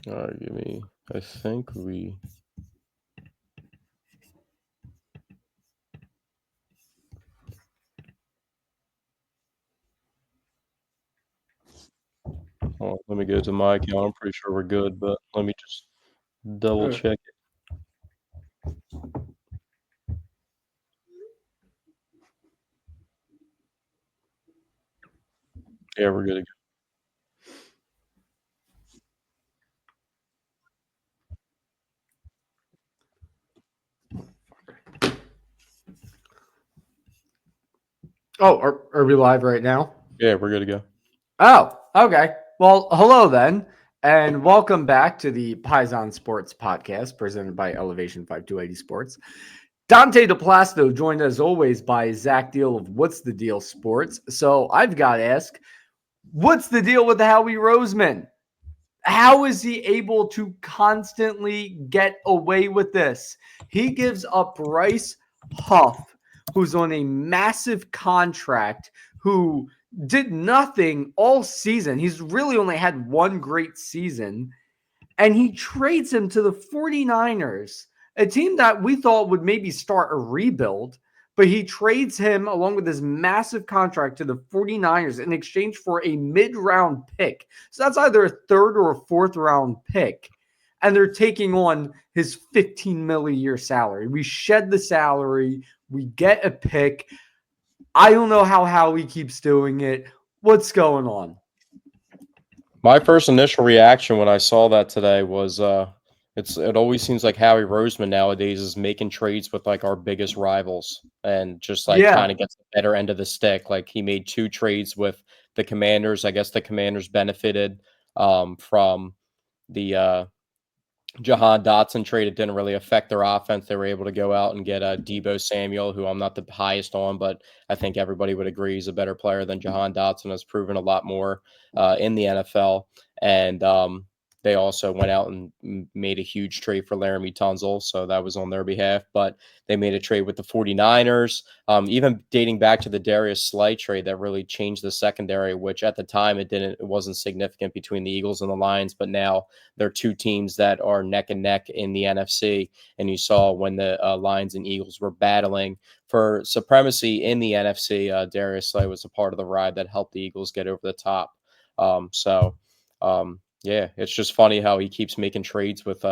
All right, give me. I think we. Hold on, let me go to my account. I'm pretty sure we're good, but let me just double Sure. check it. Yeah, we're good to go. Oh, are we live right now? Yeah, we're good to go. Oh, okay. Well, hello then, and welcome back to the Paisan Sports podcast presented by Elevation 5280 Sports. Dante DePlasto joined as always by Zach Deal of What's the Deal Sports. So I've got to ask, what's the deal with Howie Roseman? How is he able to constantly get away with this? He gives up Bryce Huff, who's on a massive contract, who did nothing all season. He's really only had one great season. And he trades him to the 49ers, a team that we thought would maybe start a rebuild. But he trades him along with his massive contract to the 49ers in exchange for a mid-round pick. So that's either a third or a fourth round pick. And they're taking on his 15 million a year salary. We shed the salary, we get a pick. I don't know how Howie keeps doing it. What's going on? My first initial reaction when I saw that today was it always seems like Howie Roseman nowadays is making trades with like our biggest rivals and just like Yeah. kind of gets the better end of the stick. Like he made two trades with the Commanders. I guess the Commanders benefited from the Jahan Dotson trade. It didn't really affect their offense. They were able to go out and get Debo Samuel, who I'm not the highest on, but I think everybody would agree he's a better player than Jahan Dotson, has proven a lot more in the NFL. And they also went out and made a huge trade for Laramie Tunzel, so that was on their behalf. But they made a trade with the 49ers, even dating back to the Darius Slay trade that really changed the secondary, which at the time it wasn't significant between the Eagles and the Lions, but now they're two teams that are neck and neck in the NFC. And you saw when the Lions and Eagles were battling for supremacy in the NFC, Darius Slay was a part of the ride that helped the Eagles get over the top. Yeah, it's just funny how he keeps making trades with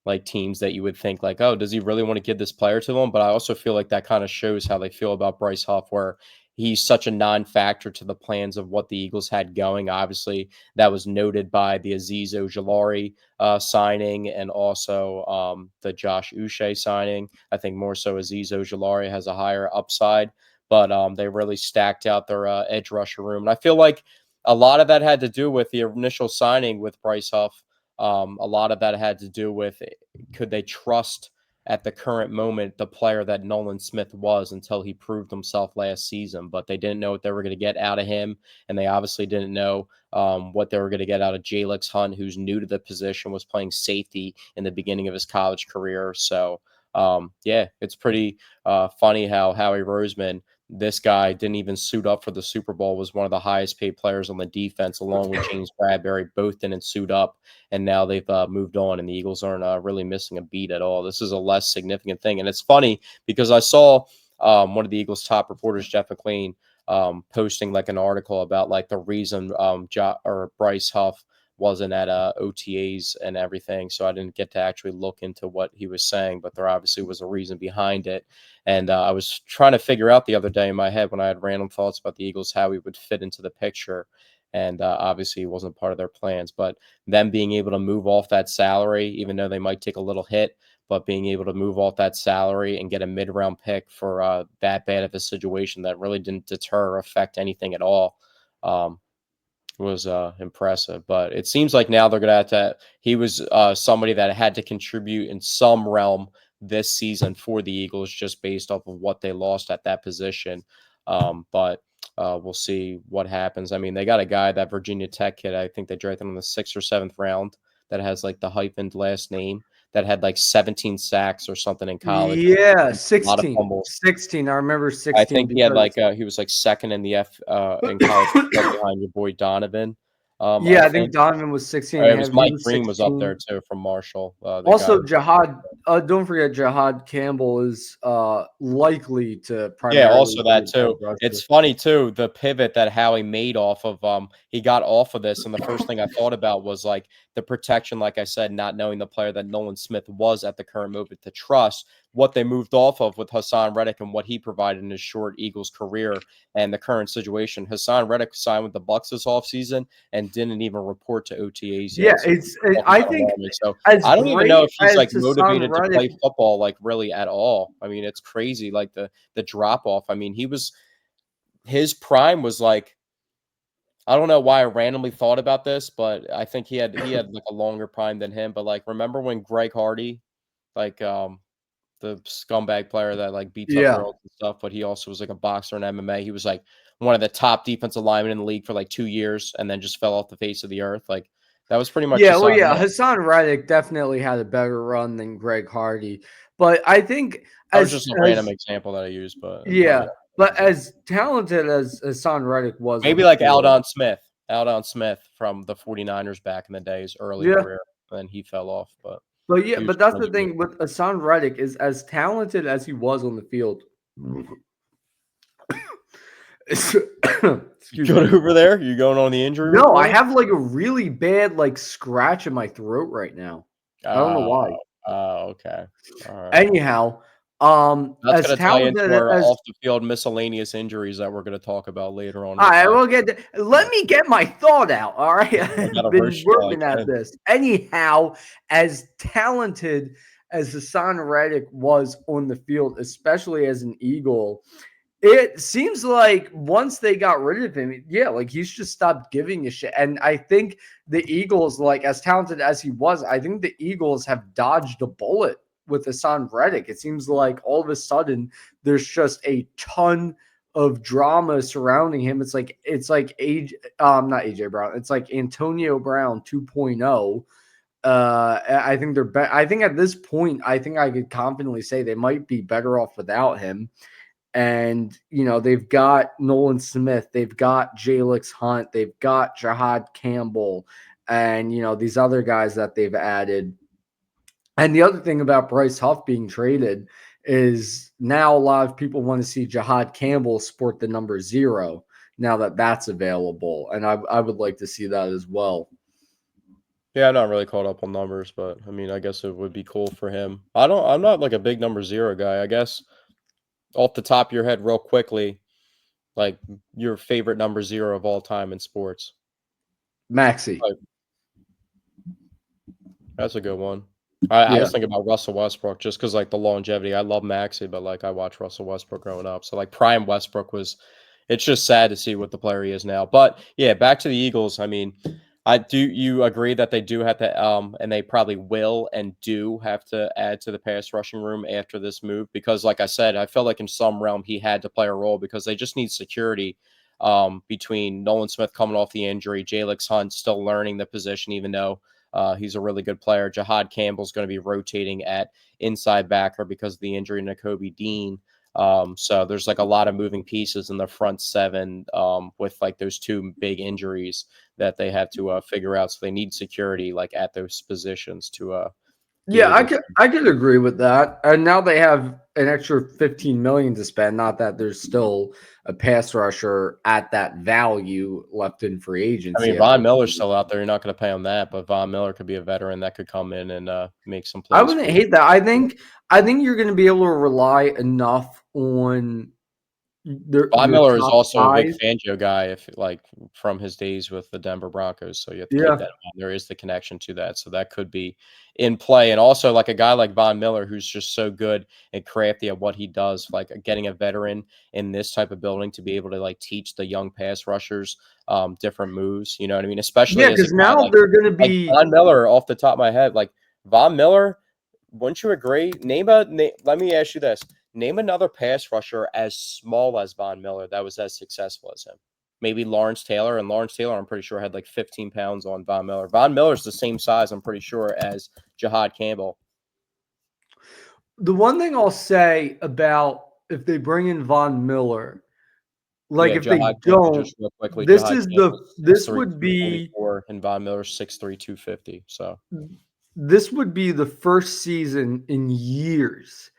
like teams that you would think like, oh, does he really want to give this player to them? But I also feel like that kind of shows how they feel about Bryce Huff, where he's such a non-factor to the plans of what the Eagles had going. Obviously, that was noted by the Azeez Ojulari signing and also the Josh Uche signing. I think more so Azeez Ojulari has a higher upside, but they really stacked out their edge rusher room. And I feel like a lot of that had to do with the initial signing with Bryce Huff. A lot of that had to do with could they trust at the current moment the player that Nolan Smith was until he proved himself last season. But they didn't know what they were going to get out of him, and they obviously didn't know what they were going to get out of Jalix Hunt, who's new to the position, was playing safety in the beginning of his college career. So, yeah, it's pretty funny how Howie Roseman, this guy didn't even suit up for the Super Bowl, was one of the highest paid players on the defense, along with James Bradbury. Both didn't suit up, and now they've moved on, and the Eagles aren't really missing a beat at all. This is a less significant thing. And it's funny because I saw one of the Eagles' top reporters, Jeff McLean, posting like an article about like the reason or Bryce Huff wasn't at OTAs and everything. So I didn't get to actually look into what he was saying, but there obviously was a reason behind it. And I was trying to figure out the other day in my head when I had random thoughts about the Eagles, how he would fit into the picture. And obviously, he wasn't part of their plans. But them being able to move off that salary, even though they might take a little hit, but being able to move off that salary and get a mid-round pick for that bad of a situation that really didn't deter or affect anything at all um, was impressive. But it seems like now they're going to have to. He was somebody that had to contribute in some realm this season for the Eagles, just based off of what they lost at that position. But we'll see what happens. I mean, they got a guy, that Virginia Tech kid. I think they drafted him in the 6th or 7th round. That has like the hyphened last name. That had like 17 sacks or something in college. Yeah, A lot of 16. fumbles. 16. I remember I 16 think he had like because he was like second in the F in college football behind your boy Donovan. I Yeah, I think think. Donovan was 16 and It a was half. He Mike was Green was up there 16. too from Marshall, the guy Also, who Jihad. Don't forget Jihad Campbell is likely to yeah, primarily also be that an edge too. It's rusher. funny too, the pivot that Howie made off of he got off of this, and the first thing I thought about was like the protection, like I said, not knowing the player that Nolan Smith was at the current moment to trust what they moved off of with Hassan Reddick and what he provided in his short Eagles career and the current situation. Hassan Reddick signed with the Bucks this offseason and didn't even report to OTAs Yeah, yet. So talk I about think alarming. So as I don't even know great if he's like as Hassan motivated to Reddick. play football like really at all. I mean, it's crazy like the drop off. I mean, his prime was like I don't know why I randomly thought about this, but I think he had like a longer prime than him. But like remember when Greg Hardy, like the scumbag player that like beats up Yeah, girls and stuff, but he also was like a boxer in MMA. He was like one of the top defensive linemen in the league for like 2 years and then just fell off the face of the earth. Like that was pretty much yeah, well, Hassan yeah. Reddick. Hassan Reddick definitely had a better run than Greg Hardy, but I think That was just a random as example that I used, but it probably yeah, got but example. as talented as Hassan Reddick was on Maybe the like field, Aldon Smith from the 49ers back in the day, his early yeah. career, and then he fell off, but But yeah, he was but that's one of the the good thing with Hassan Reddick is as talented as he was on the field. You Excuse me. good over there? You going on the injury No, I report? have like a really bad like scratch in my throat right now. I don't know Oh, why. okay. Alright. Anyhow, That's as gonna tie into talented our as off the field miscellaneous injuries that we're gonna talk about later on in the I pod. will get let me get my thought out. All right. I gotta I've been roast you while I working at can. this. Anyhow, as talented as Hassan Reddick was on the field, especially as an Eagle, it seems like once they got rid of him, yeah, like he's just stopped giving a shit. And I think the Eagles, like as talented as he was, I think the Eagles have dodged a bullet with Hassan Reddick. It seems like all of a sudden there's just a ton of drama surrounding him. It's like not AJ Brown. It's like Antonio Brown 2.0. I think I think at this point, I think I could confidently say they might be better off without him. And, they've got Nolan Smith, they've got Jalix Hunt, they've got Jihad Campbell, and, these other guys that they've added. And the other thing about Bryce Huff being traded is now a lot of people want to see Jihad Campbell sport the number 0 now that that's available. And I would like to see that as well. Yeah, I'm not really caught up on numbers, but I mean, I guess it would be cool for him. I'm not like a big number 0 guy. I guess off the top of your head real quickly, like your favorite number 0 of all time in sports. Maxi. Like, that's a good one. I Yeah. was thinking about Russell Westbrook just because like the longevity. I love Maxey, but like I watched Russell Westbrook growing up. So like prime Westbrook was it's just sad to see what the player he is now. But yeah, back to the Eagles. I mean, I do you agree that they do have to and they probably will and do have to add to the pass rushing room after this move because like I said, I felt like in some realm he had to play a role because they just need security between Nolan Smith coming off the injury, Jalix Hunt still learning the position even though he's a really good player. Jihad Campbell's going to be rotating at inside backer because of the injury to Nakobe Dean. So there's like a lot of moving pieces in the front seven with like those two big injuries that they have to figure out. So they need security like at those positions to be Yeah, I able to. could I could agree with that. And now they have an extra 15 million to spend. Not that there's still a pass rusher at that value left in free I mean, agency at Von this Miller's point. still out there. You're not going to pay him that, but Von Miller could be a veteran that could come in and make some I plays wouldn't for you. hate that. I think you're going to be able to rely enough on Von your Miller is top also a Vic guys. Fangio guy, if like from his days with the Denver Broncos. So you have to keep Yeah. that in mind. There is the connection to that. So that could be in play. And also like a guy like Von Miller, who's just so good and crafty at what he does, like getting a veteran in this type of building to be able to like teach the young pass rushers different moves. You know what I mean? Yeah, Especially as a because guy now they're going to like be. Von Miller off the top of my head, like Von Miller, wouldn't you agree? Let me ask you this. Name another pass rusher as small as Von Miller that was as successful as him. Maybe Lawrence Taylor, and Lawrence Taylor, I'm pretty sure, had like 15 pounds on Von Miller. Von Miller's the same size, I'm pretty sure, as Jihad Campbell. The one thing I'll say about if they bring in Von Miller Like Yeah, if they Jahad Campbell, don't, just real quickly, Jahad Campbell's six this three would two forty be four, and Von Miller's 6'3", 250. So the first season in years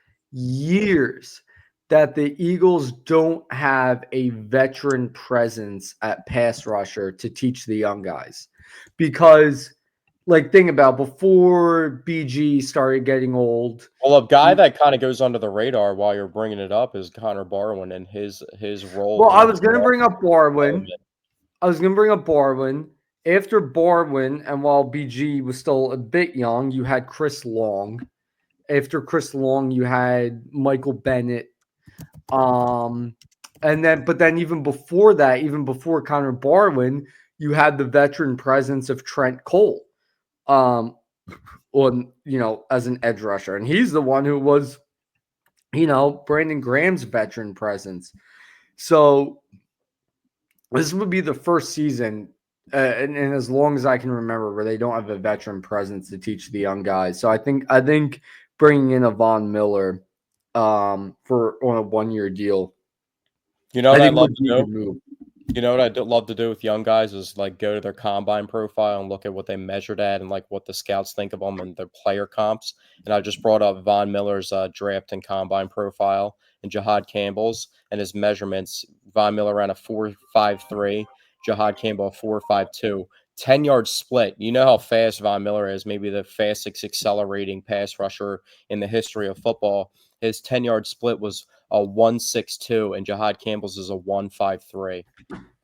that the Eagles don't have a veteran presence at pass rusher to teach the young guys. Because like think about before BG started getting old. well, a guy that kind of goes under the radar while you're bringing it up is Connor Barwin and his role Well, in his Barwin. development. I was going to bring up Barwin. After Barwin, and while BG was still a bit young, you had Chris Long. After Chris Long, you had Michael Bennett. Um, but then even before that, even before Connor Barwin, you had the veteran presence of Trent Cole, um, as an edge rusher, and he's the one who was, Brandon Graham's veteran presence. So this would be the first season, and as long as I can remember, where they don't have a veteran presence to teach the young guys. So I think bringing in a Von Miller for on a 1 year deal, You know I what I'd think love would to be a do? good move. You know what I'd love to do with young guys is like go to their combine profile and look at what they measured at and like what the scouts think of them and their player comps. And I just brought up Von Miller's draft and combine profile and Jahad Campbell's and his measurements. Von Miller ran a 4.53, Jahad Campbell a 4.52. 10-yard split. You know how fast Von Miller is, maybe the fastest accelerating pass rusher in the history of football. His 10-yard split was a 1.62 and Jahad Campbell's is a 1.53,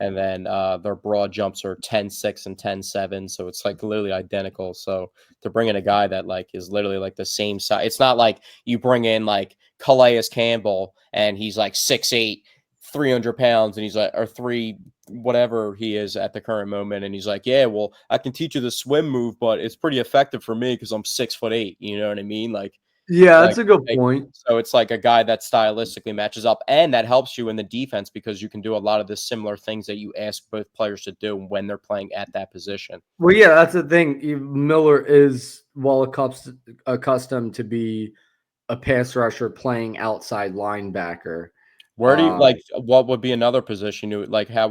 and then their broad jumps are 10.6 and 10.7, so it's like literally identical. So to bring in a guy that like is literally like the same size, it's not like you bring in like Calais Campbell and he's like 6'8", 300 pounds, and he's like, or three whatever he is at the current moment, and he's like, yeah, well, I can teach you the swim move, but it's pretty effective for me because I'm 6'8", you know what I mean? Yeah, like that's a good like point. so it's like a guy that stylistically matches up, and that helps you in the defense because you can do a lot of the similar things that you ask both players to do when they're playing at that position. Well, yeah, that's the thing. Miller is well accustomed to be a pass rusher playing outside linebacker. Where do you Um, like what would be another position you like how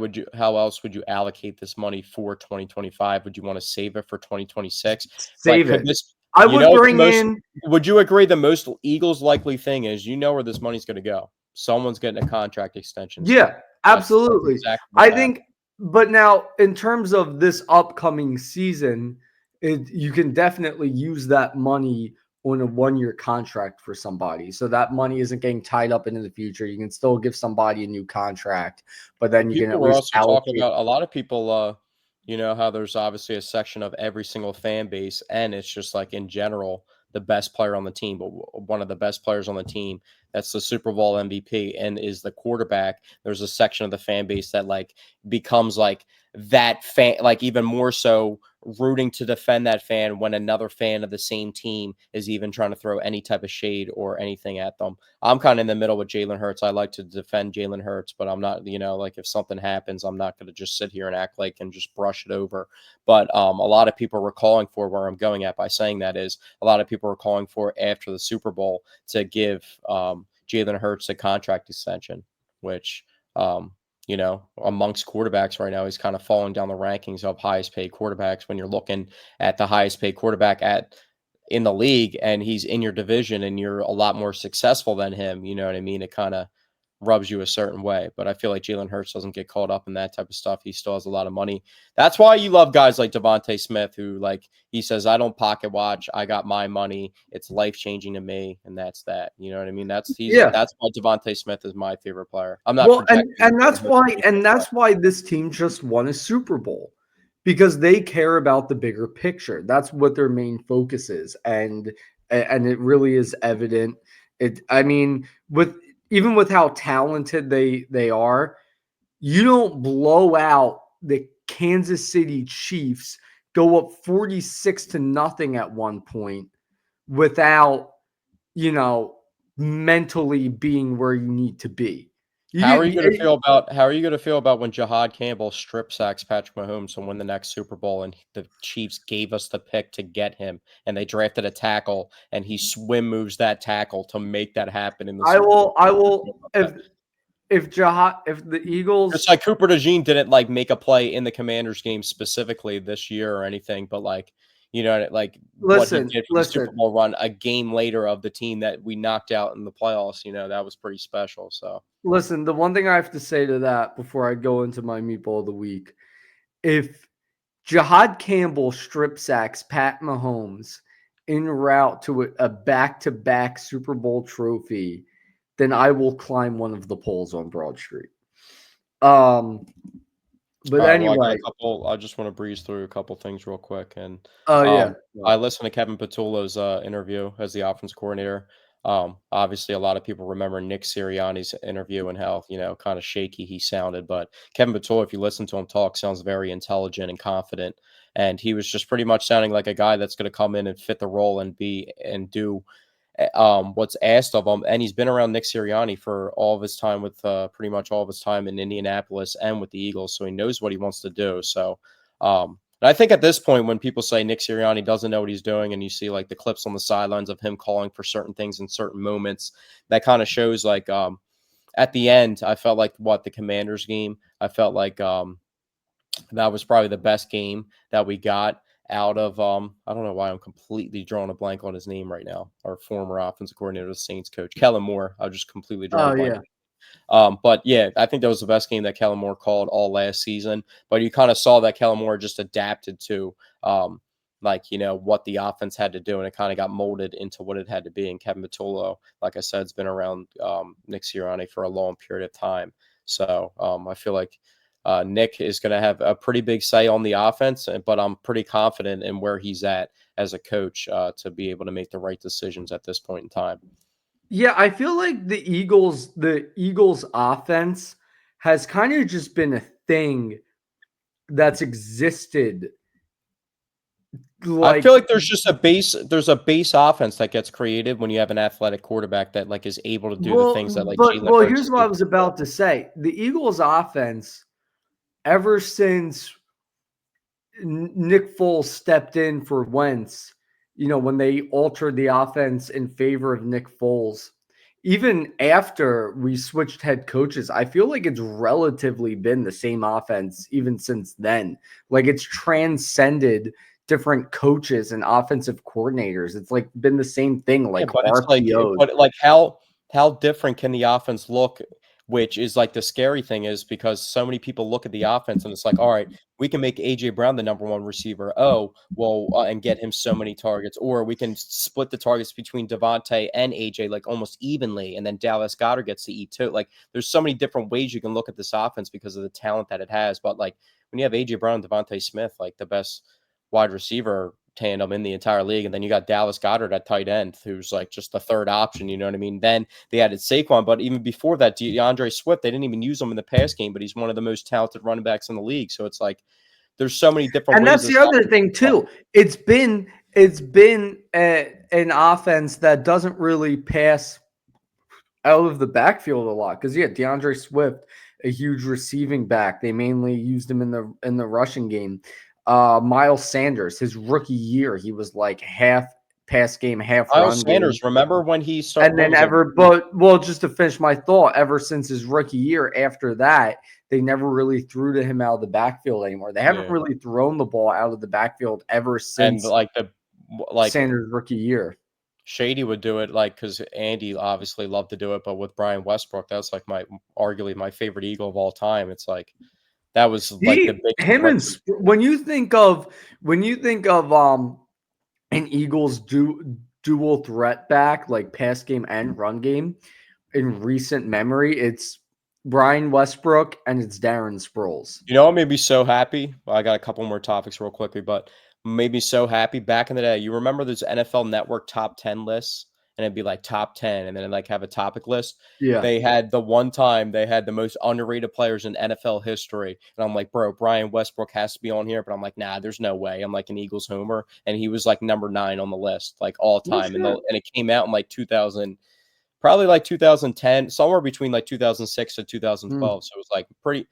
else would you allocate this money for 2025? Would you want to save it for 2026? Like Save could it. this I you would know what the bring most in. would you agree the most Eagles likely thing is you know where this money's going to go. Someone's getting a contract extension soon. Yeah, That's absolutely. exactly what's I happening. think, but now in terms of this upcoming season, you can definitely use that money on a 1 year contract for somebody. So that money isn't getting tied up into the future. You can still give somebody a new contract, but Well, then you can people at were least also talking allocate. about a lot of people, you know, how there's obviously a section of every single fan base, and it's just like in general, the best player on the team, but one of the best players on the team, that's the Super Bowl MVP and is the quarterback. There's a section of the fan base that like becomes like that fan, like even more so rooting to defend that fan when another fan of the same team is even trying to throw any type of shade or anything at them. I'm kind of in the middle with Jalen Hurts. I like to defend Jalen Hurts, but I'm not, you know, like if something happens, I'm not going to just sit here and act like and just brush it over. But a lot of people were calling for where I'm going at by saying that is a lot of people were calling for after the Super Bowl to give Jalen Hurts a contract extension, which, you know, amongst quarterbacks right now, he's kind of falling down the rankings of highest paid quarterbacks when you're looking at the highest paid quarterback at in the league and he's in your division and you're a lot more successful than him, you know what I mean? It kind of rubs you a certain way. But I feel like Jalen Hurts doesn't get caught up in that type of stuff. He still has a lot of money. That's why you love guys like Devontae Smith, who like he says, I don't pocket watch. I got my money. It's life changing to me, and that's that. You know what I mean? Yeah. That's why Devontae Smith is my favorite player. I'm not Well, and projecting and saying that's who my why favorite player. this team just won a Super Bowl because they care about the bigger picture. That's what their main focus is, and it really is evident. I mean, with even with how talented they are, you don't blow out the Kansas City Chiefs, go up 46-0 at one point without, you know, mentally being where you need to be. You How are get you going to feel about when Jahad Campbell strip sacks Patrick Mahomes to win the next Super Bowl and the Chiefs gave us the pick to get him and they drafted a tackle and he swim moves that tackle to make that happen in the I Super Bowl? will I How do you will feel about if that? if the It's Eagles like Cooper DeJean didn't like make a play in the Commanders game specifically this year or anything, but like, like what he did for the Super listen, Bowl run a game later of the team that we knocked out in the playoffs, that was pretty special. So listen, the one thing I have to say to that before I go into my meatball of the week, if Jahad Campbell strip sacks Pat Mahomes en route to a back-to-back Super Bowl trophy, then I will climb one of the poles on Broad Street. Um, but all right, well, I got a anyway, couple. I just want to breeze through a couple things real quick, and oh yeah, um, I listened to Kevin Patullo's interview as the offense coordinator. Obviously, a lot of people remember Nick Sirianni's interview and how kind of shaky he sounded. But Kevin Patullo, if you listen to him talk, sounds very intelligent and confident, and he was just pretty much sounding like a guy that's going to come in and fit the role and be and do what's asked of him. And he's been around Nick Sirianni for all of his time with pretty much all of his time in Indianapolis and with the Eagles. So he knows what he wants to do. So and I think at this point, when people say Nick Sirianni doesn't know what he's doing, and you see like the clips on the sidelines of him calling for certain things in certain moments, that kind of shows like at the end, I felt like the Commanders game, I felt like that was probably the best game that we got out of I don't know why I'm completely drawing a blank on his name right now. Our former offensive coordinator, the Saints coach, Kellen Moore. I just completely drawing oh a blank. yeah. But yeah, I think that was the best game that Kellen Moore called all last season. But you kind of saw that Kellen Moore just adapted to what the offense had to do, and it kind of got molded into what it had to be. And Kevin Patullo, like I said, has been around Nick Sirianni for a long period of time. So I feel like Nick is going to have a pretty big say on the offense, but I'm pretty confident in where he's at as a coach to be able to make the right decisions at this point in time. Yeah, I feel like the Eagles offense has kind of just been a thing that's existed I like feel like there's a base offense that gets created when you have an athletic quarterback that like is able to do the things that like Jalen Hurts here's is what I able was to do. about to say. The Eagles offense ever since Nick Foles stepped in for Wentz, when they altered the offense in favor of Nick Foles, even after we switched head coaches, I feel like it's relatively been the same offense even since then. Like it's transcended different coaches and offensive coordinators. It's like been the same thing, Yeah, like but it's like RPOs. but like how different can the offense look, which is like the scary thing is because so many people look at the offense and it's like, all right, we can make AJ Brown the number one receiver. Oh, well, and get him so many targets, or we can split the targets between Devontae and AJ like almost evenly, and then Dallas Goddard gets to eat too. Like, there's so many different ways you can look at this offense because of the talent that it has. But like when you have AJ Brown and Devontae Smith, like the best wide receiver tandem in the entire league. And then you got Dallas Goddard at tight end, who's like just the third option. You know what I mean? Then they added Saquon, but even before that, DeAndre Swift, they didn't even use him in the pass game, but he's one of the most talented running backs in the league. So it's like there's so many different And ways that's this the other offense thing can run. too. It's been an offense that doesn't really pass out of the backfield a lot because DeAndre Swift, a huge receiving back. They mainly used him in the rushing game. Miles Sanders, his rookie year, he was like half pass game, half Miles run game. Sanders, remember when he started? And What then was it? just to finish my thought, ever since his rookie year, after that, they never really threw to him out of the backfield anymore. They haven't Yeah, really thrown the ball out of the backfield ever and since like Sanders' rookie year. Shady would do it like because Andy obviously loved to do it, but with Brian Westbrook, that's like arguably my favorite Eagle of all time. It's like that was like the He, biggest him, threat and to the when you think of an Eagles dual threat back like pass game and run game in recent memory, it's Brian Westbrook and it's Darren Sproles. What made me so happy? Well, I got a couple more topics real quickly, but made me so happy back in the day. You remember those NFL Network top 10 lists? And it'd be like top 10 and then like have a topic list. Yeah. They had the one time they had the most underrated players in NFL history. And I'm like, bro, Brian Westbrook has to be on here. But I'm like, nah, there's no way. I'm like an Eagles homer. And he was like number 9 on the list, like all No time. And shit. it came out in like 2000, probably like 2010, somewhere between like 2006 to Hmm. 2012. So it was like pretty.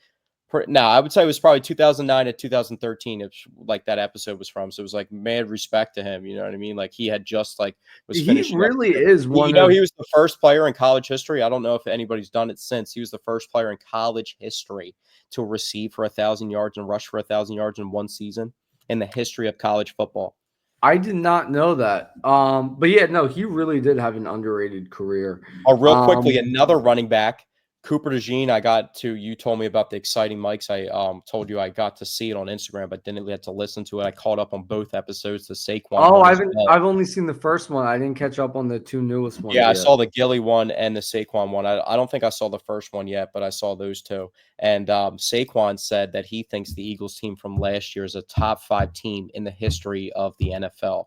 No, I would say it was probably 2009 to 2013 if like that episode was from. So it was like mad respect to him, you know what I mean? Like he had just like was He finishing up. really is You one know, of. he was the first player in college history. I don't know if anybody's done it since. He was the first player in college history to receive for 1,000 yards and rush for 1,000 yards in one season in the history of college football. I did not know that. But yeah, no, he really did have an underrated career. Oh, real quickly, Um, another running back, Cooper DeJean. You told me about the exciting mics. I told you I got to see it on Instagram, but didn't get to listen to it. I caught up on both episodes, the Saquon oh, one I as haven't. well. I've only seen the first one. I didn't catch up on the two newest ones Yeah, I yet. saw the Gilly one and the Saquon one. I don't think I saw the first one yet, but I saw those two. And Saquon said that he thinks the Eagles team from last year is a top 5 team in the history of the NFL.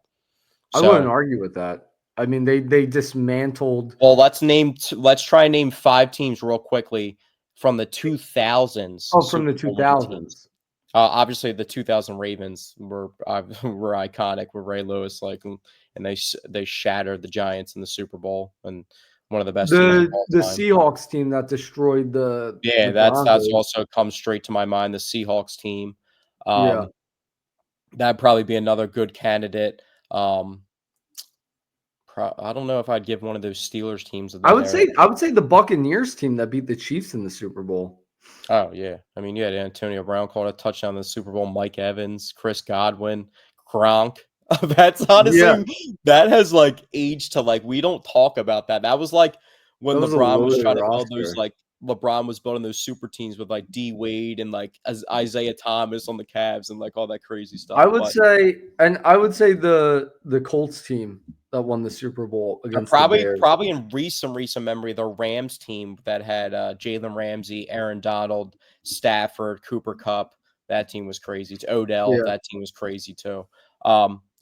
I wouldn't So, argue with that. I mean, they dismantled. well, let's try and name 5 teams real quickly from the 2000s Oh, from the Super two Bowl winning teams. thousands. Obviously, the 2000 Ravens were were iconic with Ray Lewis, and they shattered the Giants in the Super Bowl, and one of the best teams of all The time. Seahawks team that destroyed Yeah, the that's Broncos. also come straight to my mind. The Seahawks team, Yeah, um, that'd probably be another good candidate. Um, I don't know if I'd give one of those Steelers teams in there. I would say the Buccaneers team that beat the Chiefs in the Super Bowl. Oh, yeah. I mean, you had Antonio Brown caught a touchdown in the Super Bowl, Mike Evans, Chris Godwin, Gronk. That's Yeah, honestly that has, like, aged to, like we don't talk about that. That was, like, when that was a LeBron was loaded trying to build those, roster. like LeBron was building those super teams with, like, D Wade and, like, as Isaiah Thomas on the Cavs and, like, all that crazy stuff, but I would say the Colts team that won the Super Bowl against the Bears. probably in recent memory, the Rams team that had, Jalen Ramsey, Aaron Donald, Stafford, Cooper Kupp, that team was crazy. It's Odell, Yeah. that team was crazy too.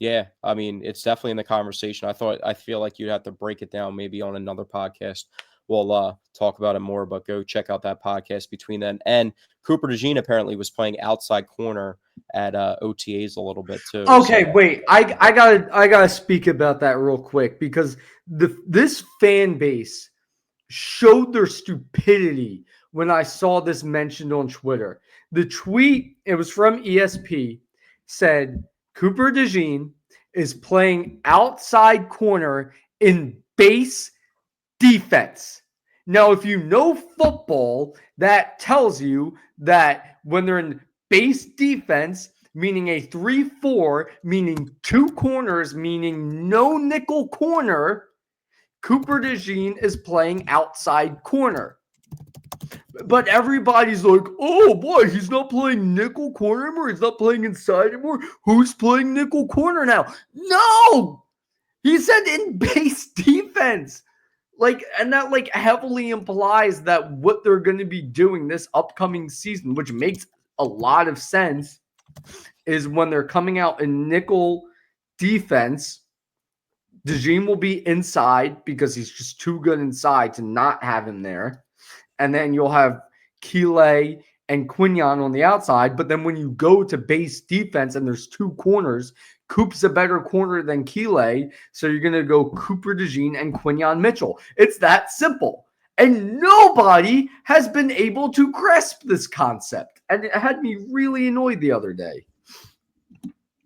Yeah, I mean, it's definitely in the conversation. I feel like you'd have to break it down maybe on another podcast. We'll talk about it more, but go check out that podcast between then. And Cooper DeJean apparently was playing outside corner at OTAs a little bit too. So Okay, wait. I gotta speak about that real quick because this fan base showed their stupidity when I saw this mentioned on Twitter. The tweet, it was from ESP, said Cooper DeJean is playing outside corner in base defense. Now, if you know football, that tells you that when they're in base defense, meaning a 3-4, meaning two corners, meaning no nickel corner, Cooper DeJean is playing outside corner. But everybody's like, oh boy, he's not playing nickel corner anymore. He's not playing inside anymore. Who's playing nickel corner now? No! He said in base defense. Like, and that like heavily implies that what they're going to be doing this upcoming season, which makes a lot of sense, is when they're coming out in nickel defense, DeJean will be inside because he's just too good inside to not have him there. And then you'll have Keeley and Quinion on the outside. But then when you go to base defense and there's two corners, Coop's a better corner than Keeley. So you're going to go Cooper DeJean and Quinion Mitchell. It's that simple. And nobody has been able to grasp this concept. And it had me really annoyed the other day.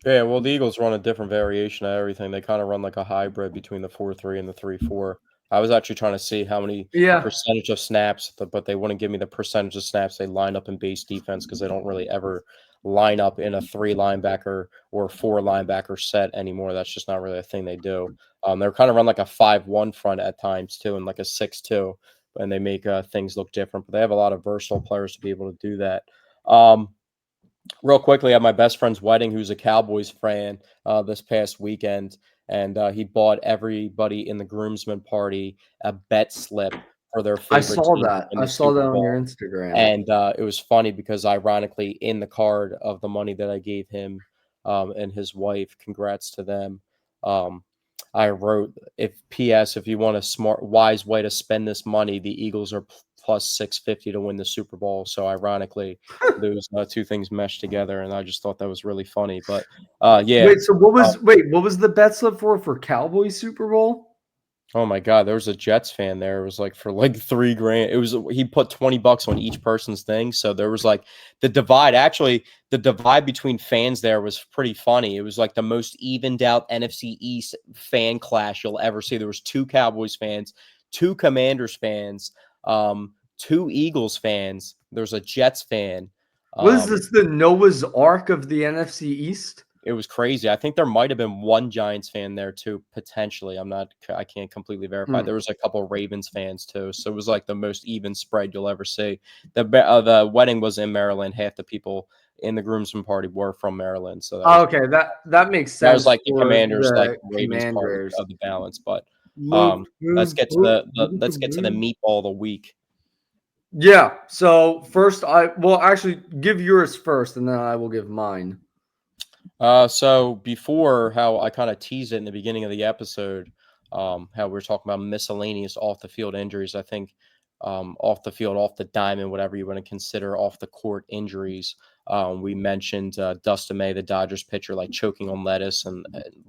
yeah, well, the Eagles run a different variation of everything. They kind of run like a hybrid between the 4-3 and the 3-4. I was actually trying to see how many Yeah. percentage of snaps, but they wouldn't give me the percentage of snaps they line up in base defense because they don't really ever line up in a 3 linebacker or 4 linebacker set anymore. That's just not really a thing they do. They're kind of run like a 5-1 front at times too, and like a 6-2, and they make things look different. But they have a lot of versatile players to be able to do that. Real quickly, at my best friend's wedding, who's a Cowboys fan, this past weekend, and he bought everybody in the groomsmen party a bet slip for their I favorite saw team that. in I the saw that Super on your Bowl. Instagram. And it was funny because, ironically, in the card of the money that I gave him and his wife, congrats to them. Um, I wrote, "If P.S. If you want a smart, wise way to spend this money, the Eagles are plus 650 to win the Super Bowl." So, ironically, those two things meshed together, and I just thought that was really funny. But yeah, Wait, what was the bet slip for Cowboys Super Bowl? Oh my god, there was a Jets fan there. It was like for like 3 grand. It was he put $20 on each person's thing. So there was like the divide. Actually, the divide between fans there was pretty funny. It was like the most evened out NFC East fan clash you'll ever see. There was 2 Cowboys fans, 2 Commanders fans, 2 Eagles fans. There's a Jets fan. What is Um, this? The Noah's Ark of the NFC East? It was crazy. I think there might have been one Giants fan there too, potentially. I can't completely verify. Hmm. There was a couple Ravens fans too, so it was like the most even spread you'll ever see. The wedding was in Maryland. Half the people in the groomsmen party were from Maryland, so that was Okay, that makes that was sense like the for Commanders, like the Ravens party Commanders. of the balance. But Look, let's get to the meatball of the week. yeah. So first, I will actually give yours first, and then I will give mine. So before how I kind of teased it in the beginning of the episode, how we are talking about miscellaneous off the field injuries. I think off the field, off the diamond, whatever you want to consider off the court injuries. We mentioned Dustin May, the Dodgers pitcher, like choking on lettuce and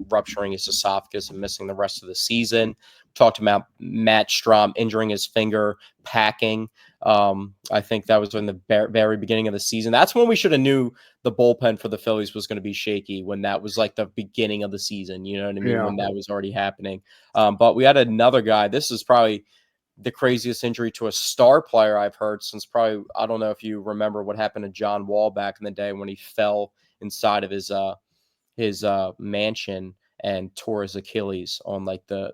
rupturing his esophagus and missing the rest of the season. Talked about Matt Strom injuring his finger, packing. I think that was in the very beginning of the season. That's when we should have knew the bullpen for the Phillies was going to be shaky, when that was like the beginning of the season. You know what I mean? Yeah. When that was already happening. But we had another guy. This is probably the craziest injury to a star player I've heard since probably, I don't know if you remember what happened to John Wall back in the day when he fell inside of his mansion and tore his Achilles on like the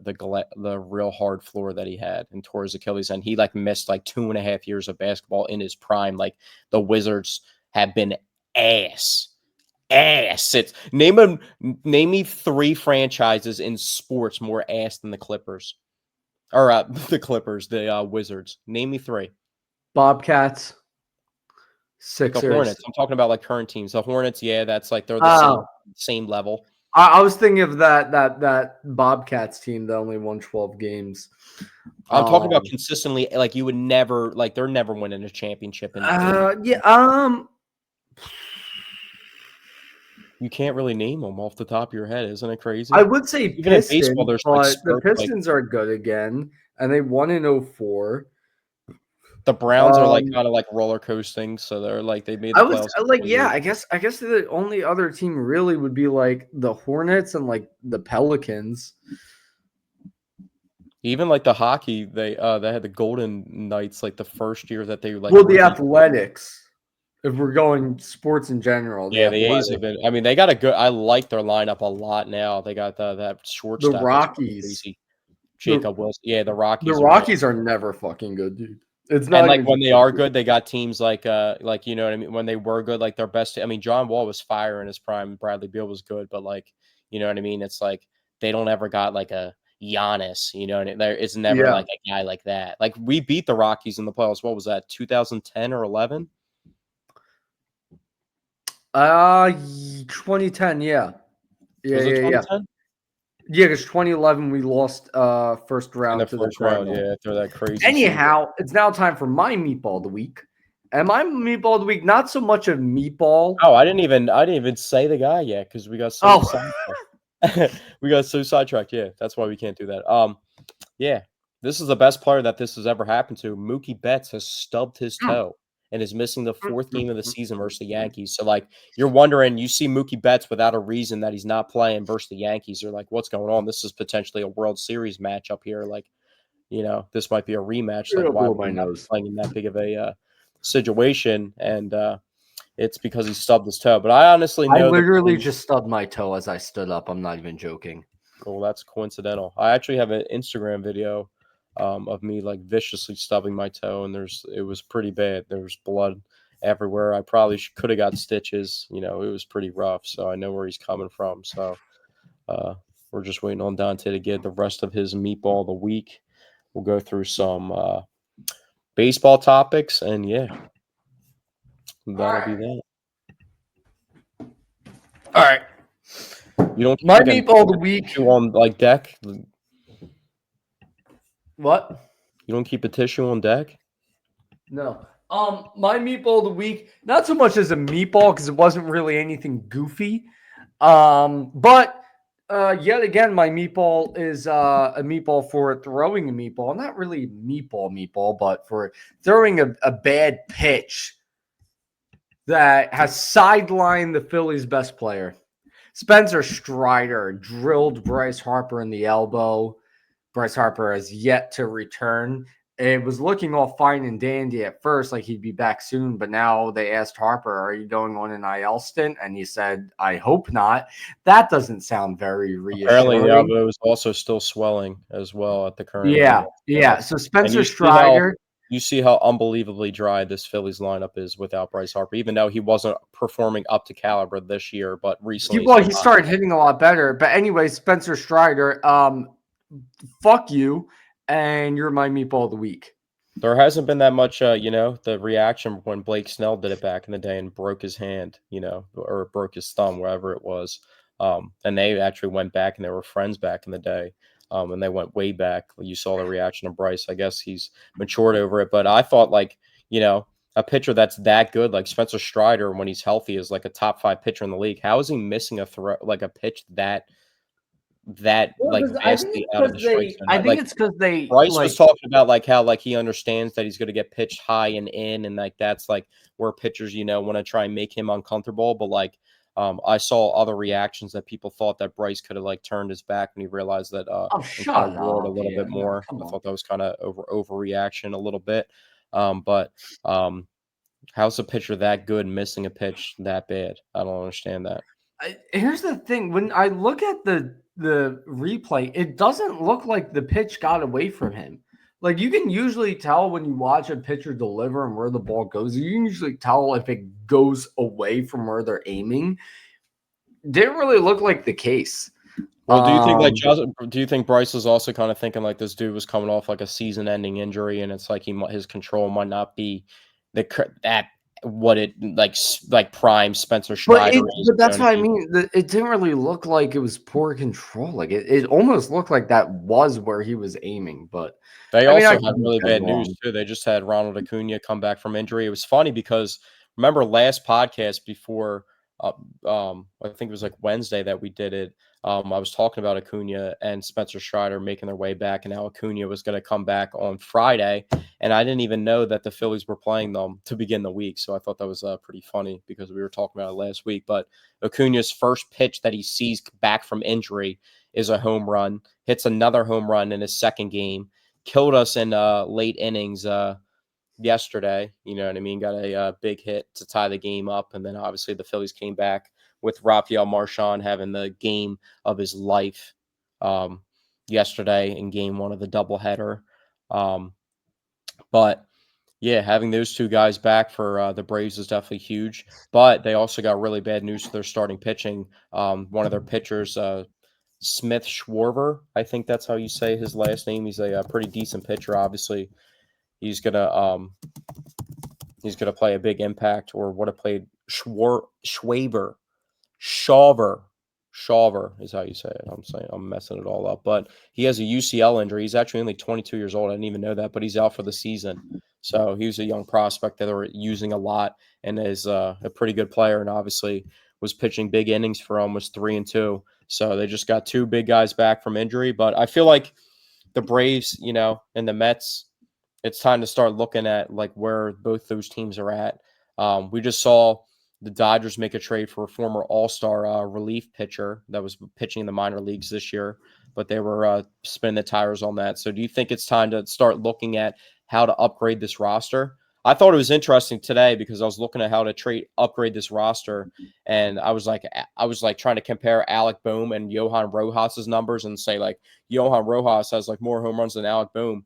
real hard floor that he had, and tore his Achilles, and he like missed like 2.5 years of basketball in his prime. Like the Wizards have been ass. It's name me 3 franchises in sports more ass than the Clippers. Or the Clippers, the Wizards. Name me 3. Bobcats, The Sixers. Hornets. I'm talking about like current teams. The Hornets, yeah, that's like they're the Oh, same level. I was thinking of that Bobcats team that only won 12 games. I'm talking about Um, consistently, like you would never, like they're never winning a championship in yeah. you can't really name them off the top of your head. Isn't it I crazy? would say Even in baseball, Pistons, there's like but the spurts. Like Pistons are good again, and they won in '04. the Browns are like Um, kind of like roller coasting, so they're like they made I the was playoffs in like, yeah, 28. I guess the only other team really would be like the Hornets and like the Pelicans. Even like the hockey, they had the Golden Knights like the first year that they like Well, the really. Athletics. If we're going sports in general, the Yeah, the A's have Athletics, been. I mean, they got a good. I like their lineup a lot now. They got that the shortstop that's pretty Rockies, crazy. the Jacob Wilson. Yeah, the the Rockies are good. Rockies are never fucking good, dude. It's And not like even when they close. are good, they got teams like you know what I mean. When they were good, like their best. I mean, John Wall was fire in his prime. Bradley Beal was good, but like you know what I mean. It's like they don't ever got like a Giannis. You know, what I mean? There is never Yeah. like a guy like that. Like we beat the Rockies in the playoffs. What was that? 2010 or 11? 2010, yeah. Yeah, Was it yeah, yeah. 2010? Yeah, because 2011 we lost first In the round to the first round, Cardinals. yeah, after that crazy season. Anyhow, it's now time for my meatball of the week. And my meatball of the week, not so much of meatball. Oh, I didn't even say the guy yet because we got so Oh, sidetracked. We got so sidetracked. Yeah, that's why we can't do that. Yeah, this is the best player that this has ever happened to. Mookie Betts has stubbed his toe and is missing the 4th game of the season versus the Yankees. So, like, you're wondering, you see Mookie Betts without a reason that he's not playing versus the Yankees. You're like, what's going on? This is potentially a World Series matchup here. Like, this might be a rematch. Like, it'll why blow would my he not be nose. playing in that big of a situation? And it's because he stubbed his toe. But I honestly I know the literally reason. just stubbed my toe as I stood up. I'm not even joking. Well, that's coincidental. I actually have an Instagram video of me like viciously stubbing my toe, and it was pretty bad. There was blood everywhere. I probably could have got stitches. It was pretty rough. So I know where he's coming from. So uh, we're just waiting on Dante to get the rest of his meatball of the week. We'll go through some baseball topics, and yeah, that'll be that. All right. You don't keep My like a meatball of the week. tissue on like deck. You What? don't keep a tissue on deck. No. My meatball of the week, not so much as a meatball because it wasn't really anything goofy. But Yet again, my meatball is a meatball for throwing a meatball. Not really meatball, but for throwing a bad pitch that has sidelined the Phillies' best player. Spencer Strider drilled Bryce Harper in the elbow. Bryce Harper has yet to return. It was looking all fine and dandy at first, like he'd be back soon. But now they asked Harper, "Are you going on an IL stint?" And he said, "I hope not." That doesn't sound very Apparently, the reassuring. elbow is also still swelling as well at the current Yeah, moment. yeah. So And Spencer Strider, you see how unbelievably dry this Phillies lineup is without Bryce Harper, even though he wasn't performing up to caliber this year, but recently he's well, come he on. started hitting a lot better. But anyway, Spencer Strider, fuck you, and you're my meatball of the week. There hasn't been that much, the reaction when Blake Snell did it back in the day and broke his hand, or broke his thumb, wherever it was. And they actually went back and they were friends back in the day. And they went way back. You saw the reaction of Bryce. I guess he's matured over it. But I thought, you know, a pitcher that's that good, like Spencer Strider, when he's healthy, is like a top 5 pitcher in the league. How is he missing a throw, like a pitch that Well, like I think vastly it's out of because the strike they. zone? I think it's because they Bryce was like. talking about like how like he understands that he's going to get pitched high and in, and like that's like where pitchers want to try and make him uncomfortable. But I saw other reactions that people thought that Bryce could have like turned his back when he realized that Oh, and kind of shut roared a up! little Yeah, bit no, more. come I on. thought that was kind of overreaction a little bit. But how's a pitcher that good missing a pitch that bad? I don't understand that. Here's the thing: when I look at the replay, it doesn't look like the pitch got away from him. Like you can usually tell when you watch a pitcher deliver and where the ball goes. You can usually tell if it goes away from where they're aiming. Didn't really look like the case. Well, do you think Bryce was also kind of thinking like this dude was coming off like a season-ending injury, and it's like his control might not be that what it like prime Spencer Strider is. But You know that's what I what I mean? mean. It didn't really look like it was poor control. Like it almost looked like that was where he was aiming. But They I mean, I also could had be really dead bad news wrong. too. They just had Ronald Acuna come back from injury. It was funny because remember last podcast before, I think it was like Wednesday that we did it. I was talking about Acuna and Spencer Strider making their way back, and how Acuna was going to come back on Friday, and I didn't even know that the Phillies were playing them to begin the week. So I thought that was pretty funny because we were talking about it last week. But Acuna's first pitch that he sees back from injury is a home run. Hits another home run in his second game, killed us in late innings yesterday. You know what I mean? Got a big hit to tie the game up, and then obviously the Phillies came back with Rafael Marchand having the game of his life um, yesterday in Game 1 of the doubleheader. Um, but yeah, having those two guys back for the Braves is definitely huge. But they also got really bad news for their starting pitching. One of their pitchers, Smith Schwarber, I think that's how you say his last name. He's a pretty decent pitcher. Obviously, he's gonna play a big impact, or would have played Schwaber, Shawver. Shawver is how you say it. I'm saying I'm messing it all up, but he has a UCL injury. He's actually only 22 years old. I didn't even know that, but he's out for the season. So he was a young prospect that they were using a lot, and is a pretty good player. And obviously was pitching big innings for almost 3-2. So they just got two big guys back from injury. But I feel like the Braves, and the Mets, it's time to start looking at like where both those teams are at. We just saw the Dodgers make a trade for a former All-Star relief pitcher that was pitching in the minor leagues this year, but they were spinning the tires on that. So do you think it's time to start looking at how to upgrade this roster? I thought it was interesting today because I was looking at how to upgrade this roster, and I was like trying to compare Alec Boehm and Johan Rojas's numbers and say like Johan Rojas has like more home runs than Alec Boehm,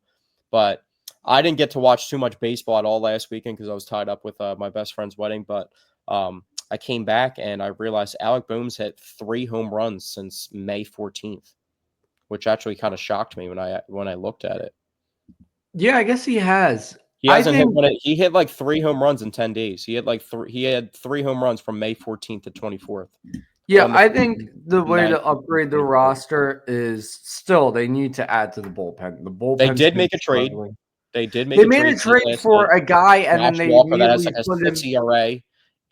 but I didn't get to watch too much baseball at all last weekend because I was tied up with my best friend's wedding. But I came back and I realized Alec Boehm's hit 3 home runs since May 14th, which actually kind of shocked me when I looked at it. Yeah, I guess he has. He I hasn't hit think. one. He hit like 3 home runs in 10 days. He had like three. He had 3 home runs from May 14th to 24th Yeah, on the I think the way to 19th and upgrade the 24th. roster is still they need to add to the bullpen. The They bullpen's did been make a trade. struggling. They did make They a made a trade late trade last for night. a guy, and then Josh they Walker that has immediately like a put him. 6 ERA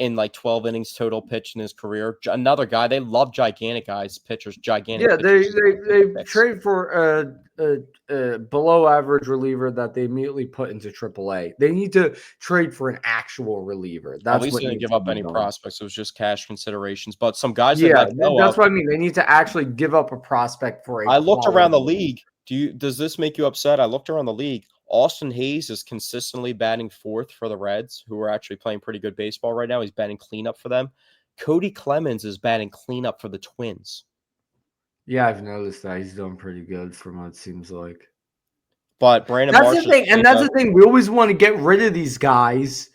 in like 12 innings total pitched in his career. Another guy, they love gigantic guys, pitchers, gigantic Yeah, they pitchers. they they Picks. trade for a below average reliever that they immediately put into AAA. They need to trade for an actual reliever. At That's least what they didn't needs give to up be any done. prospects. It was just cash considerations. But some guys they Yeah, let go that's of. what I mean. They need to actually give up a prospect for a I looked around quality the reliever. league. Does this make you upset? I looked around the league. Austin Hayes is consistently batting fourth for the Reds, who are actually playing pretty good baseball right now. He's batting cleanup for them. Cody Clemens is batting cleanup for the Twins. Yeah, I've noticed that he's doing pretty good from what it seems like. But Brandon That's the Marsh is thing, and cleaned that's the up. thing. We always want to get rid of these guys,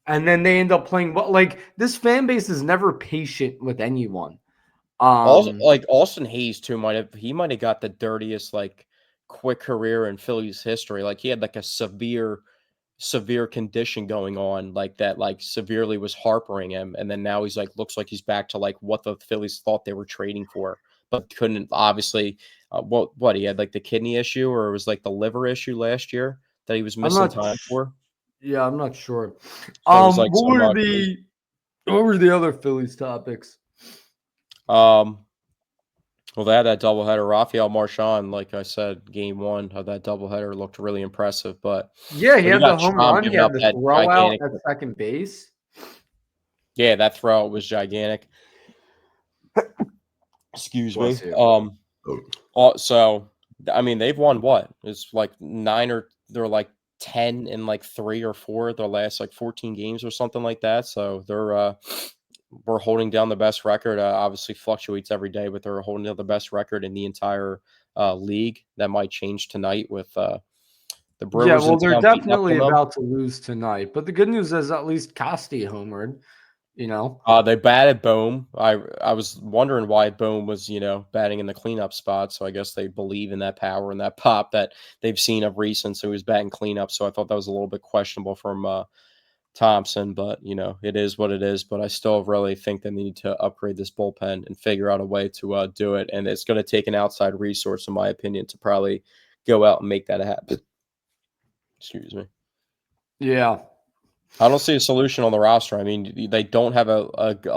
and then they end up playing. But like this fan base is never patient with anyone. Also, Um, like Austin Hayes too might have got the dirtiest like quick career in Phillies history. Like he had like a severe condition going on like that like severely was harpering him, and then now he's like looks like he's back to like what the Phillies thought they were trading for, but couldn't obviously. What he had like the kidney issue or it was like the liver issue last year that he was I'm missing not. time for. Yeah, I'm not sure. So it was like What some were crazy. the other Phillies topics? Um, well, they had that doubleheader. Rafael Marchand, like I said, game one of that doubleheader looked really impressive. But Yeah, he when you had the got home Strom run. He giving had up the that throw out gigantic, at second base. yeah, that throw was gigantic. Excuse me. Bless you. So I mean, they've won what? It's like they're like 10 in like 3 or 4 of their last like 14 games or something like that. So we're holding down the best record. Obviously fluctuates every day, but they're holding down the best record in the entire league. That might change tonight with the Yeah, Brewers in well, they're town beating up definitely on them. about to lose tonight. But the good news is at least Costi homered. You know. They batted Bohm. I was wondering why Bohm was, batting in the cleanup spot. So I guess they believe in that power and that pop that they've seen of recent. So he was batting cleanup. So I thought that was a little bit questionable from Thompson, but it is what it is. But I still really think they need to upgrade this bullpen and figure out a way to do it. And it's going to take an outside resource, in my opinion, to probably go out and make that happen. Excuse me. Yeah. I don't see a solution on the roster. I mean, they don't have a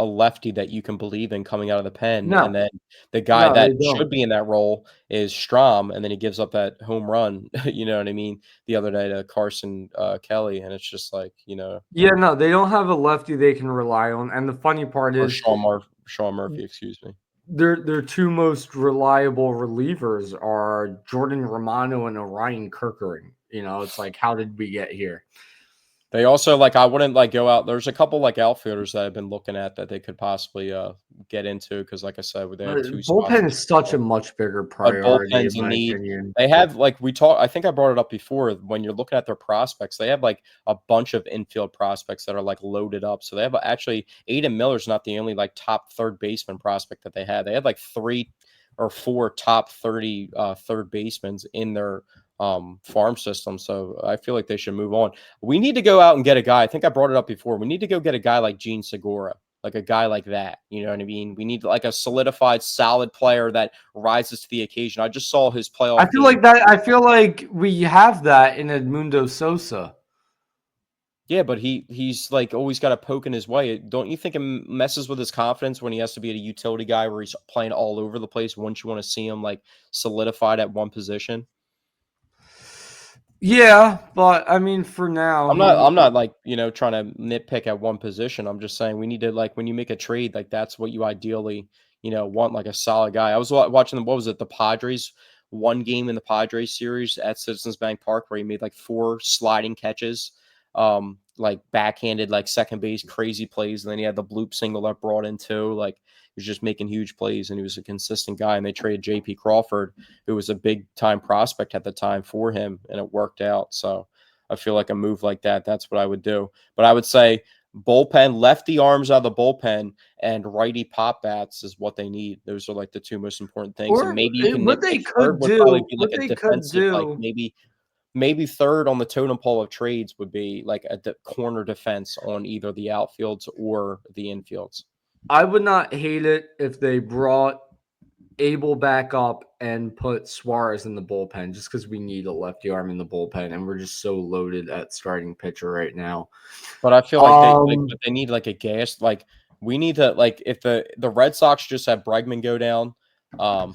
lefty that you can believe in coming out of the pen, and No. then the guy No, that they don't. should be in that role is Strom, and then he gives up that home run. You know what I mean? The other day to Carson Kelly, and it's just like Yeah, no, they don't have a lefty they can rely on. And the funny part or is Sean Murphy, excuse me. their two most reliable relievers are Jordan Romano and Orion Kirkering. It's like, how did we get here? They also I wouldn't go out. There's a couple outfielders that I've been looking at that they could possibly get into because like I said, they have two spots. Bullpen is such a much bigger But priority, in bullpen's a my need. opinion. They have we talked. I think I brought it up before. When you're looking at their prospects, they have a bunch of infield prospects that are loaded up. So they have actually Aiden Miller's not the only top third baseman prospect that they had. They had 3 or 4 top 30 third basemen in their farm system. So I feel like they should move on. We need to go out and get a guy. I think I brought it up before. We need to go get a guy like Gene Segura. Like a guy like that, you know what I mean? We need a solidified, solid player that rises to the occasion. I just saw his I playoff feel game. like that. I feel like we have that in Edmundo Sosa. Yeah, but he's always got a poke in his way. Don't you think it messes with his confidence when he has to be a utility guy where he's playing all over the place? Once you want to see him solidified at one position. Yeah, but I mean, for now, I'm not trying to nitpick at one position. I'm just saying we need to when you make a trade, that's what you ideally, want a solid guy. I was watching what was it, the Padres, one game in the Padres series at Citizens Bank Park where he made 4 sliding catches, backhanded second base crazy plays, and then he had the bloop single that brought in too. He was just making huge plays, and he was a consistent guy. And they traded J.P. Crawford, who was a big time prospect at the time, for him, and it worked out. So I feel like a move like that's what I would do. But I would say bullpen, lefty arms out of the bullpen, and righty pop bats is what they need. Those are the 2 most important things. And or maybe you can what nitpick. they Third could would probably do, be what a they could defensive, do. maybe third on the totem pole of trades would be a corner defense on either the outfields or the infields. I would not hate it if they brought Abel back up and put Suarez in the bullpen just because we need a lefty arm in the bullpen, and we're just so loaded at starting pitcher right now. But I feel like Um, they need like a gas. Like we need to like if the Red Sox just have Bregman go down. Um,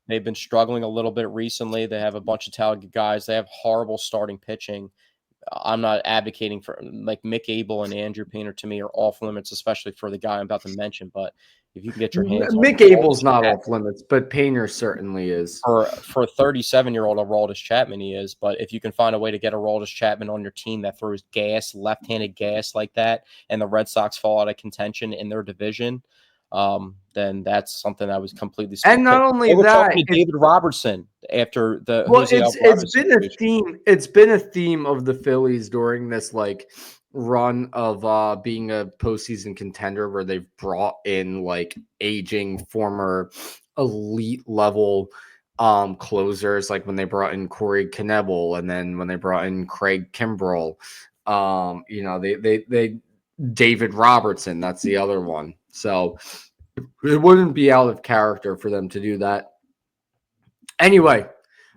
they've been struggling a little bit recently. They have a bunch of talented guys. They have horrible starting pitching. I'm not advocating for like Mick Abel and Andrew Painter to me are off limits, especially for the guy I'm about to mention. But if you can get your hands on Mick Abel's not off limits, but Painter certainly is. for a 37-year-old, Aroldis Chapman he is. But if you can find a way to get Aroldis Chapman on your team that throws gas, left-handed gas like that, and the Red Sox fall out of contention in their division, then that's something I was completely. And not They only were that, talking to David Robertson after the well, Jose it's Alvarado been a situation. theme. It's been a theme of the Phillies during this like run of being a postseason contender where they've brought in like aging former elite level closers, like when they brought in Corey Knebel and then when they brought in Craig Kimbrell. They David Robertson, that's the other one. So it wouldn't be out of character for them to do that. Anyway,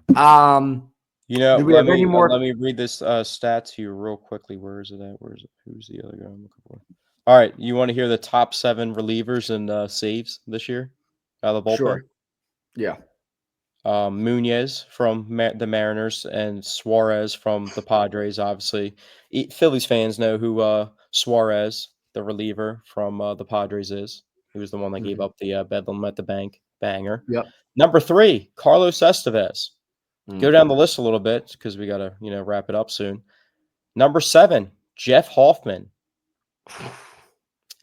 do we have any more? Let me read this stat to you real quickly. Where is it at? Where is it? Who's the other guy I'm looking for? All right, you want to hear the top 7 relievers and saves this year out of the bullpen? Sure. Yeah. Munez from the Mariners and Suarez from the Padres. Obviously, Phillies fans know who Suarez, the reliever from the Padres, is. He was the one that gave Mhm. up the Bedlam at the bank banger. Yep. Number 3, Carlos Estevez. Go Mm. down the list a little bit because we got to wrap it up soon. Number 7, Jeff Hoffman.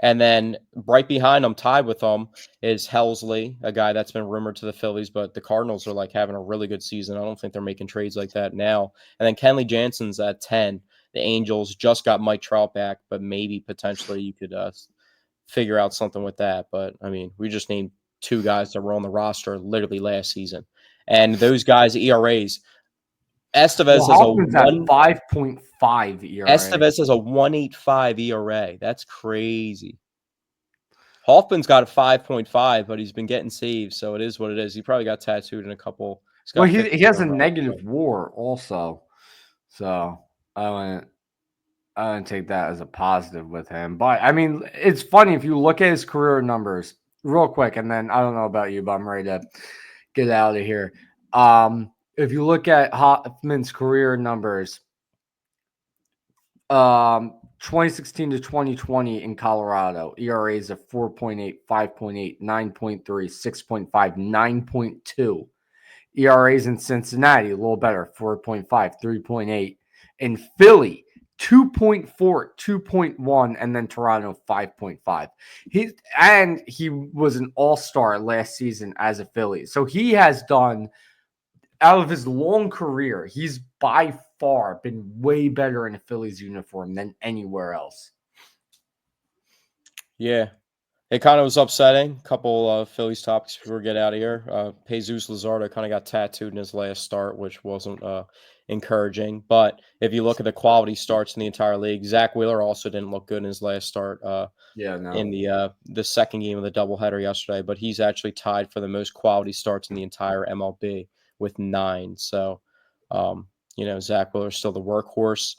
And then right behind him, tied with him, is Helsley, a guy that's been rumored to the Phillies, but the Cardinals are like having a really good season. I don't think they're making trades like that now. And then Kenley Jansen's at 10. The Angels just got Mike Trout back, but maybe potentially you could figure out something with that. But I mean, we just named 2 guys that were on the roster literally last season. And those guys' ERAs, Well, Estevez has a Hoffman's at one 5.5 ERA. Estevez has a 1.85 ERA. That's crazy. Hoffman's got a 5.5, but he's been getting saves, so it is what it is. He probably got tattooed in a couple. He's Well, got he has a 54 negative WAR also, so I wouldn't take that as a positive with him. But I mean, it's funny if you look at his career numbers real quick, and then I don't know about you, but I'm ready to get out of here. If you look at Hoffman's career numbers, 2016 to 2020 in Colorado, ERAs of 4.8, 5.8, 9.3, 6.5, 9.2. ERAs in Cincinnati, a little better, 4.5, 3.8. In Philly, 2.4, 2.1, and then Toronto 5.5. He was an all-star last season as a Philly. So he has done, out of his long career, he's by far been way better in a Phillies uniform than anywhere else. Yeah. It kind of was upsetting. A couple Phillies topics before we get out of here. Jesus Luzardo kind of got tattooed in his last start, which wasn't encouraging. But if you look at the quality starts in the entire league, Zach Wheeler also didn't look good in his last start Yeah, no. in the second game of the doubleheader yesterday. But he's actually tied for the most quality starts in the entire MLB with 9. So, Zach Wheeler's still the workhorse.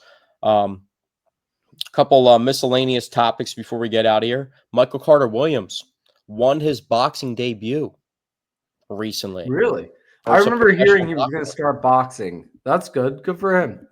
Couple miscellaneous topics before we get out of here. Michael Carter Williams won his boxing debut recently. Really? I First a remember hearing professional he was going to boxer. start boxing. That's good. Good for him.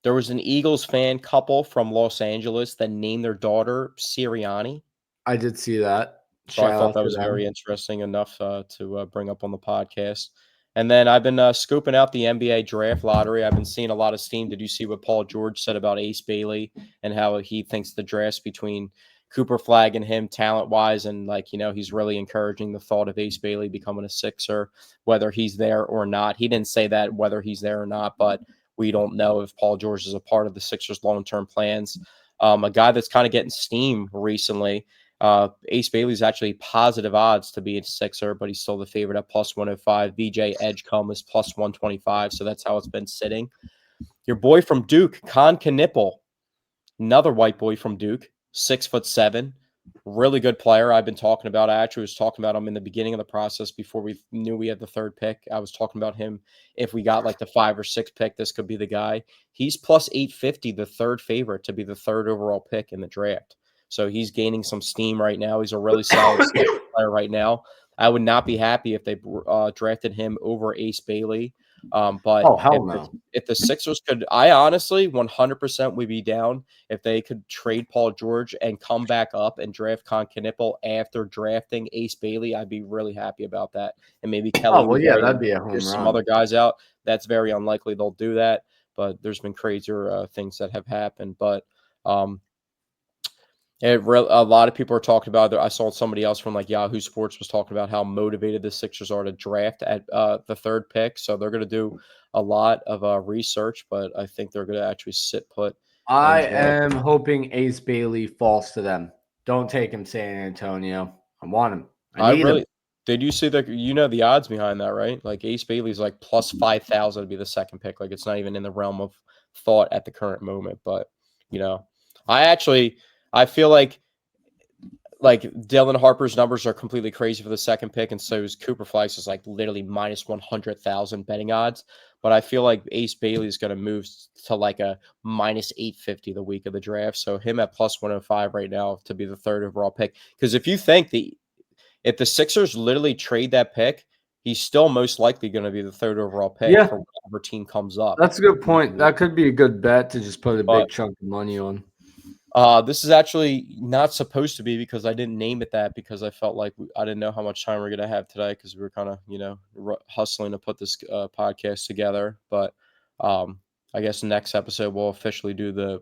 There was an Eagles fan couple from Los Angeles that named their daughter Sirianni. I did see that. So I Shout thought out that to was them. very interesting enough to bring up on the podcast. And then I've been scoping out the NBA draft lottery. I've been seeing a lot of steam. Did you see what Paul George said about Ace Bailey and how he thinks the drafts between Cooper Flag and him talent wise? And he's really encouraging the thought of Ace Bailey becoming a Sixer, whether he's there or not. He didn't say that whether he's there or not, but we don't know if Paul George is a part of the Sixers' long-term plans. A guy that's kind of getting steam recently. Ace Bailey's actually positive odds to be a Sixer, but he's still the favorite at plus 105. VJ Edgecombe is plus 125, so that's how it's been sitting. Your boy from Duke, Con Knipple, another white boy from Duke, 6'7", Really good player. I've been talking about. I actually was talking about him in the beginning of the process before we knew we had the third pick. I was talking about him. If we got like the 5 or 6 pick, this could be the guy. He's plus 850, the third favorite to be the third overall pick in the draft. So he's gaining some steam right now. He's a really solid second player right now. I would not be happy if they drafted him over Ace Bailey. But Oh, hell no. if the Sixers could, I honestly 100% would be down if they could trade Paul George and come back up and draft Con Knipple after drafting Ace Bailey. I'd be really happy about that. And maybe Kelly Oh, well, yeah, Oubre that'd and be a home there's some run. other guys out. That's very unlikely they'll do that. But there's been crazier things that have happened. But a lot of people are talking about. I saw somebody else from like Yahoo Sports was talking about how motivated the Sixers are to draft at the third pick. So they're going to do a lot of research, but I think they're going to actually sit put and I draft. am hoping Ace Bailey falls to them. Don't take him, San Antonio. I want him. I I need him. really did. You see the odds behind that, right? Like Ace Bailey's like plus 5,000 to be the second pick. Like it's not even in the realm of thought at the current moment. But you know, I feel like Dylan Harper's numbers are completely crazy for the second pick, and so is Cooper Flex is like literally minus 100,000 betting odds. But I feel like Ace Bailey is going to move to like a minus 850 the week of the draft. So him at plus 105 right now to be the third overall pick. Because if the Sixers literally trade that pick, he's still most likely going to be the third overall pick Yeah, for whatever team comes up. that's a good point. That could be a good bet to just put a But big chunk of money on. this is actually not supposed to be because I didn't name it that because I felt like I didn't know how much time we're going to have today because we were kind of, hustling to put this podcast together. But I guess next episode we'll officially do the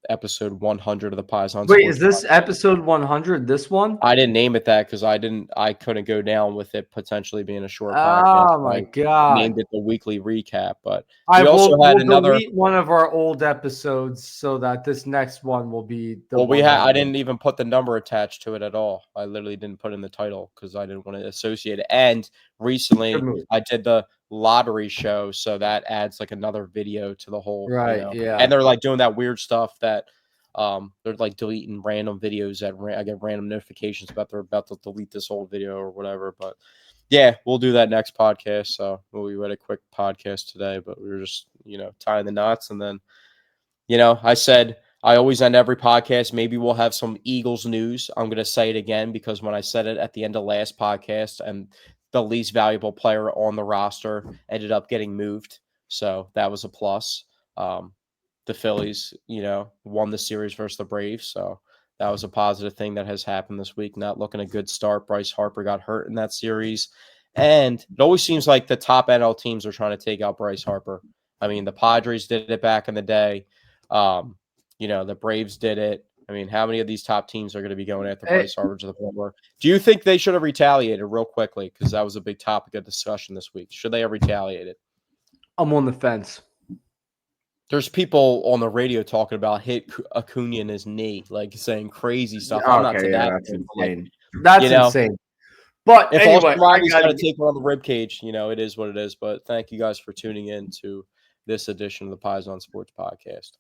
episode 100 of the Paisan Wait, is Sports this podcast. episode 100? This one? I didn't name it that because I couldn't go down with it potentially being a short podcast. Oh So my I god. named it the weekly recap. But I we will also had we'll another. delete one of our old episodes so that this next one will be the Well, I 100. didn't even put the number attached to it at all. I literally didn't put in the title because I didn't want to associate it. And Good recently move. I did the lottery show, so that adds like another video to the whole, Right, And yeah. they're like doing that weird stuff that they're like deleting random videos I get random notifications about they're about to delete this old video or whatever. But yeah, we'll do that next podcast. So we had a quick podcast today, but we were just, tying the knots and then I said I always end every podcast. Maybe we'll have some Eagles news. I'm going to say it again because when I said it at the end of last podcast, and the least valuable player on the roster ended up getting moved. So that was a plus. The Phillies, won the series versus the Braves. So that was a positive thing that has happened this week. Not looking a good start. Bryce Harper got hurt in that series. And it always seems like the top NL teams are trying to take out Bryce Harper. I mean, the Padres did it back in the day. The Braves did it. I mean, how many of these top teams are going to be going after Hey, Bryce Harper to the point where do you think they should have retaliated real quickly? Because that was a big topic of discussion this week. Should they have retaliated? I'm on the fence. There's people on the radio talking about hit Acuna in his knee, like saying crazy stuff. I'm not to Okay, yeah, that that's point, but like, insane. you That's know, insane. But if anyway, Austin I Riley's got gotta to take one on the rib cage, it is what it is. But thank you guys for tuning in to this edition of the Paisan Sports Podcast.